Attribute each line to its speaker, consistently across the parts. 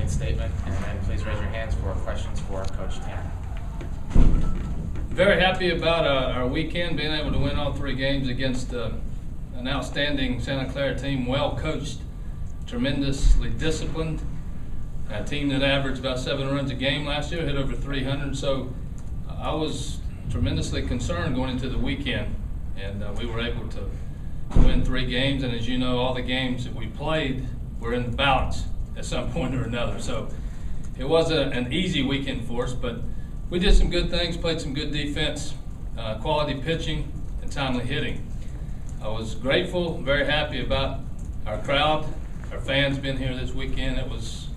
Speaker 1: opening statement, and then please raise your hands for questions for Coach Tanner.
Speaker 2: Very happy about our weekend, being able to win all 3 games against an outstanding Santa Clara team, well coached, tremendously disciplined, a team that averaged about 7 runs a game last year, hit over 300. So I was tremendously concerned going into the weekend, and we were able to win 3 games. And as you know, all the games that we played were in the balance at some point or another. So it wasn't an easy weekend for us, but we did some good things, played some good defense, quality pitching, and timely hitting. I was grateful, very happy about our crowd, our fans being here this weekend. It was,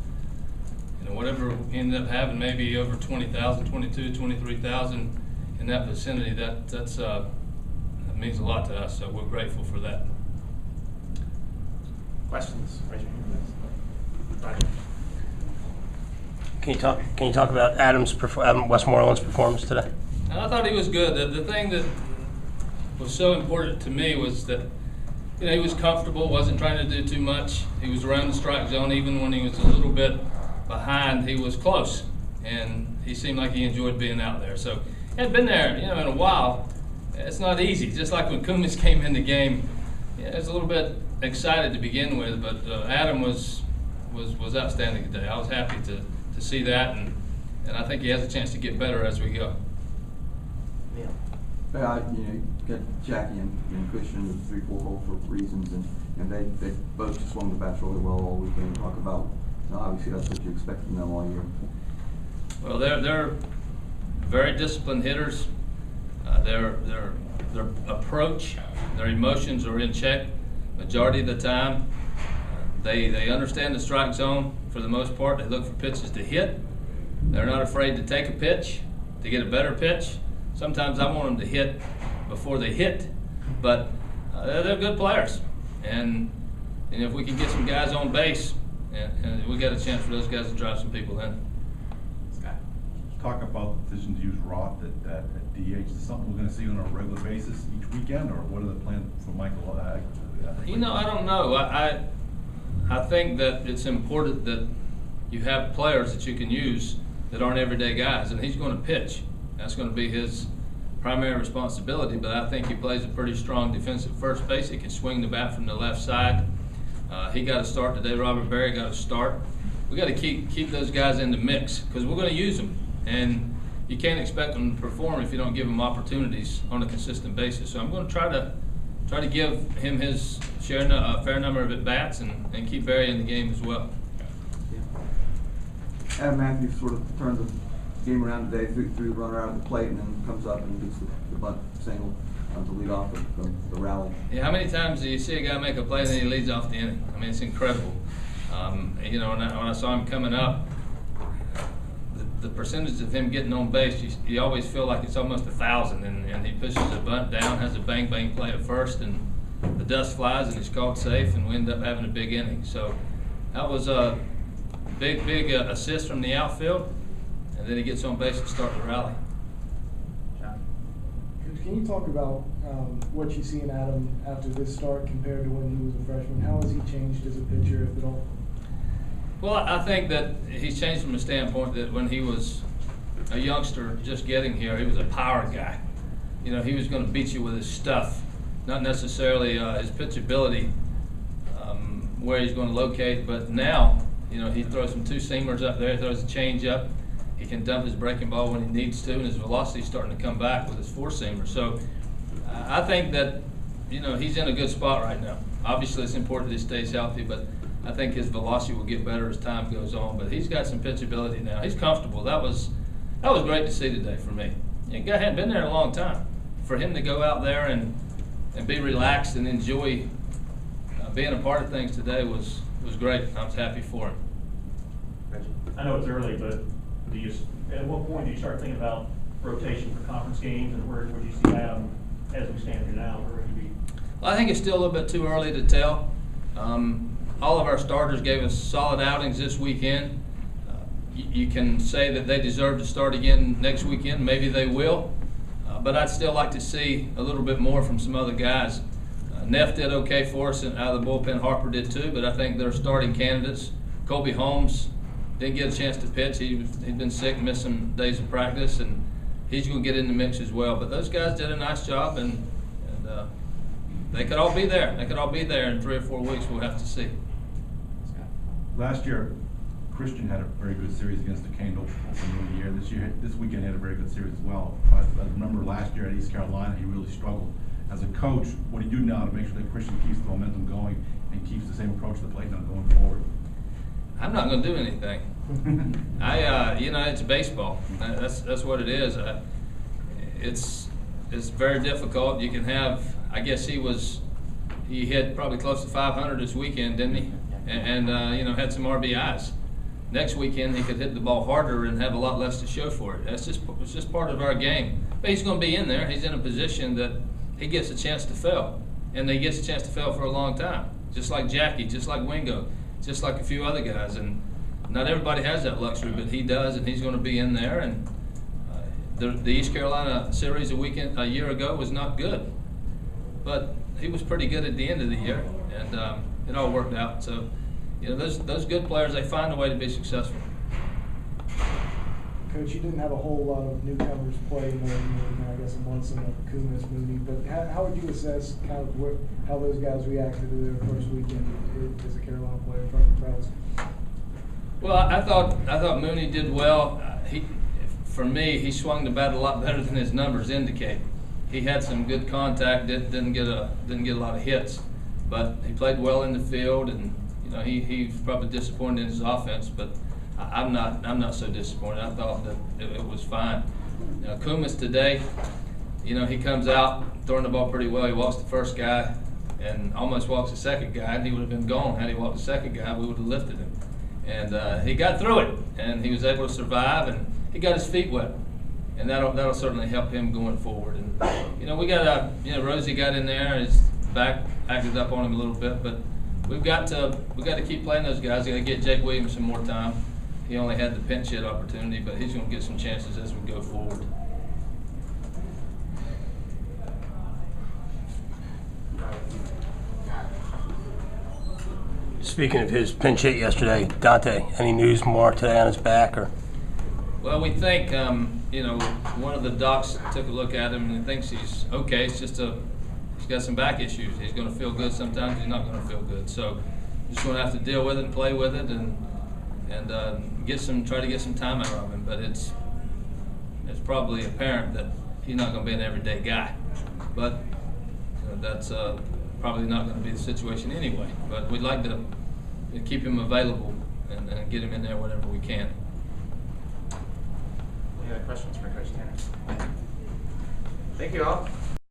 Speaker 2: whatever we ended up having, maybe over 20,000, 22, 23,000 in that vicinity. That means a lot to us, so we're grateful for that.
Speaker 1: Questions? Raise your hand, please. Roger.
Speaker 3: Can you talk about Westmoreland's performance today?
Speaker 2: I thought he was good. The thing that was so important to me was that he was comfortable, wasn't trying to do too much. He was around the strike zone. Even when he was a little bit behind, he was close, and he seemed like he enjoyed being out there. So he had been there, in a while. It's not easy. Just like when Kumis came in the game, it was a little bit excited to begin with, but Adam was outstanding today. I was happy to see that, and I think he has a chance to get better as we go.
Speaker 4: Yeah. You got Jackie and Christian with 3-4 hole for reasons, and they both swung the bats really well all weekend. Talk about, obviously that's what you expect from them all year.
Speaker 2: Well, they're very disciplined hitters. Their approach, their emotions are in check majority of the time. They understand the strike zone for the most part. They look for pitches to hit. They're not afraid to take a pitch, to get a better pitch. Sometimes I want them to hit before they hit, but they're good players. And if we can get some guys on base, and we got a chance for those guys to drive some people in.
Speaker 1: Scott.
Speaker 5: Talk about the decision to use Roth at DH. Is this something we're going to see on a regular basis each weekend, or what are the plans for Michael?
Speaker 2: I don't know. I think that it's important that you have players that you can use that aren't everyday guys, and he's going to pitch. That's going to be his primary responsibility, but I think he plays a pretty strong defensive first base. He can swing the bat from the left side. He got a start today. Robert Berry got a start. We got to keep those guys in the mix because we're going to use them, and you can't expect them to perform if you don't give them opportunities on a consistent basis. So I'm going to try to give him his fair number of at-bats and keep Berry in the game as well.
Speaker 4: Adam Matthews sort of turned the game around today, threw the runner out of the plate, and then comes up and gets the bunt single to lead off the rally.
Speaker 2: Yeah, how many times do you see a guy make a play and then he leads off the inning? I mean, it's incredible. When I saw him coming up, the percentage of him getting on base, you always feel like it's almost 1,000, and he pushes a bunt down, has a bang play at first, and the dust flies and he's called safe, and we end up having a big inning. So that was a big assist from the outfield, and then he gets on base to start the rally.
Speaker 6: Can you talk about what you see in Adam after this start compared to when he was a freshman? How has he changed as a pitcher, if at all?
Speaker 2: Well, I think that he's changed from a standpoint that when he was a youngster just getting here, he was a power guy. He was going to beat you with his stuff, not necessarily his pitchability, where he's going to locate. But now, he throws some 2-seamers up there, he throws a change-up. He can dump his breaking ball when he needs to, and his velocity's starting to come back with his 4-seamer. So I think that, he's in a good spot right now. Obviously, it's important that he stays healthy, but I think his velocity will get better as time goes on. But he's got some pitchability now. He's comfortable. That was great to see today for me. The guy hadn't been there in a long time. For him to go out there and be relaxed and enjoy being a part of things today was great. I was happy for him.
Speaker 7: I know it's early, but at what point do you start thinking about rotation for conference games, and where would you see Adam as we stand here now? Where would he be?
Speaker 2: Well, I think it's still a little bit too early to tell. All of our starters gave us solid outings this weekend. You can say that they deserve to start again next weekend. Maybe they will. But I'd still like to see a little bit more from some other guys. Neff did okay for us out of the bullpen. Harper did too, but I think they're starting candidates. Colby Holmes didn't get a chance to pitch. He'd been sick, missed some days of practice, and he's going to get in the mix as well. But those guys did a nice job, and they could all be there. They could all be there in 3 or 4 weeks. We'll have to see.
Speaker 5: Last year, Christian had a very good series against the Kendall opening the year. This weekend he had a very good series as well. I remember last year at East Carolina, he really struggled. As a coach, what do you do now to make sure that Christian keeps the momentum going and keeps the same approach to the plate now going forward?
Speaker 2: I'm not going to do anything. It's baseball. That's what it is. It's very difficult. You can have, I guess he hit probably close to 500 this weekend, didn't he? And had some RBIs. Next weekend he could hit the ball harder and have a lot less to show for it. It's just part of our game. But he's going to be in there. He's in a position that he gets a chance to fail, and he gets a chance to fail for a long time. Just like Jackie, just like Wingo, just like a few other guys. And not everybody has that luxury, but he does, and he's going to be in there. And the East Carolina series a year ago was not good, but he was pretty good at the end of the year, and it all worked out. So, those good players, they find a way to be successful.
Speaker 6: Coach, you didn't have a whole lot of newcomers play, I guess a Munson, a Kumis, Mooney, but how would you assess kind of how those guys reacted to their first weekend as a Carolina player in front of the crowds?
Speaker 2: Well, I thought Mooney did well. For me, he swung the bat a lot better than his numbers indicate. He had some good contact, didn't get a lot of hits, but he played well in the field, and he's probably disappointed in his offense, but I'm not so disappointed. I thought that it was fine. Kumis today, he comes out throwing the ball pretty well. He walks the first guy and almost walks the second guy, and he would have been gone had he walked the second guy. We would have lifted him, and he got through it, and he was able to survive, and he got his feet wet, and that'll certainly help him going forward. And we got Rosie got in there, his back acted up on him a little bit, but we got to keep playing those guys. We got to get Jake Williams some more time. He only had the pinch hit opportunity, but he's going to get some chances as we go forward.
Speaker 3: Speaking of his pinch hit yesterday, Dante, any news more today on his back? Or?
Speaker 2: Well, we think, one of the docs took a look at him and thinks he's okay. It's just he's got some back issues. He's going to feel good sometimes. He's not going to feel good. So just going to have to deal with it and play with it and try to get some time out of him. But it's probably apparent that he's not going to be an everyday guy. But that's probably not going to be the situation anyway. But we'd like to keep him available and get him in there whenever we can.
Speaker 1: Any other questions for Coach Tanner? Thank you all.